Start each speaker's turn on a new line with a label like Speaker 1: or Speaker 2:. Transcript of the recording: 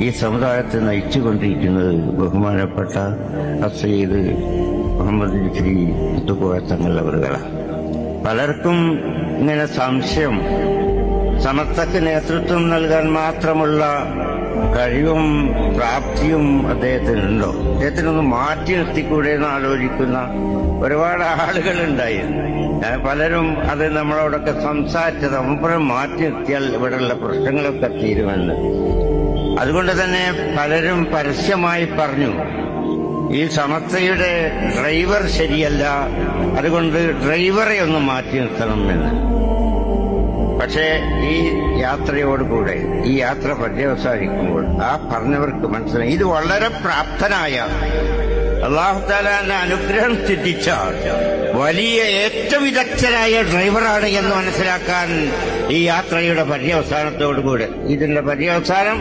Speaker 1: ഈ സമുദായത്തെ നയിച്ചുകൊണ്ടിരിക്കുന്നത് ബഹുമാനപ്പെട്ട സയ്യിദ് മുഹമ്മദ് ജിഫ്രി മുത്തുക്കോയ തങ്ങൾ അവരുകളാണ്. പലർക്കും ഇങ്ങനെ സംശയം, സമസ്തക്ക് നേതൃത്വം നൽകാൻ മാത്രമുള്ള കഴിവും പ്രാപ്തിയും അദ്ദേഹത്തിനുണ്ടോ, അദ്ദേഹത്തിനൊന്ന് മാറ്റി നിർത്തിക്കൂടെ എന്ന് ആലോചിക്കുന്ന ഒരുപാട് ആളുകളുണ്ടായിരുന്നു. പലരും അത് നമ്മളോടൊക്കെ സംസാരിച്ചത് അമ്പുറം മാറ്റി നിർത്തിയാൽ ഇവിടെയുള്ള പ്രശ്നങ്ങളൊക്കെ തീരുമെന്ന്. അതുകൊണ്ട് തന്നെ പലരും പരസ്യമായി പറഞ്ഞു, ഈ സമസ്തയുടെ ഡ്രൈവർ ശരിയല്ല, അതുകൊണ്ട് ഡ്രൈവറെ ഒന്ന് മാറ്റി നിർത്തണം എന്ന്. പക്ഷേ ഈ യാത്രയോടുകൂടെ, ഈ യാത്ര പര്യവസാനിക്കുമ്പോൾ ആ പറഞ്ഞവർക്ക് മനസ്സിലായി ഇത് വളരെ പ്രാപ്തനായ, അല്ലാഹു തആലയുടെ അനുഗ്രഹം സിദ്ധിച്ച വലിയ ഏറ്റവും വിദഗ്ധനായ ഡ്രൈവറാണ് എന്ന് മനസ്സിലാക്കാൻ ഈ യാത്രയുടെ പര്യവസാനത്തോടുകൂടെ, ഇതിന്റെ പര്യവസാനം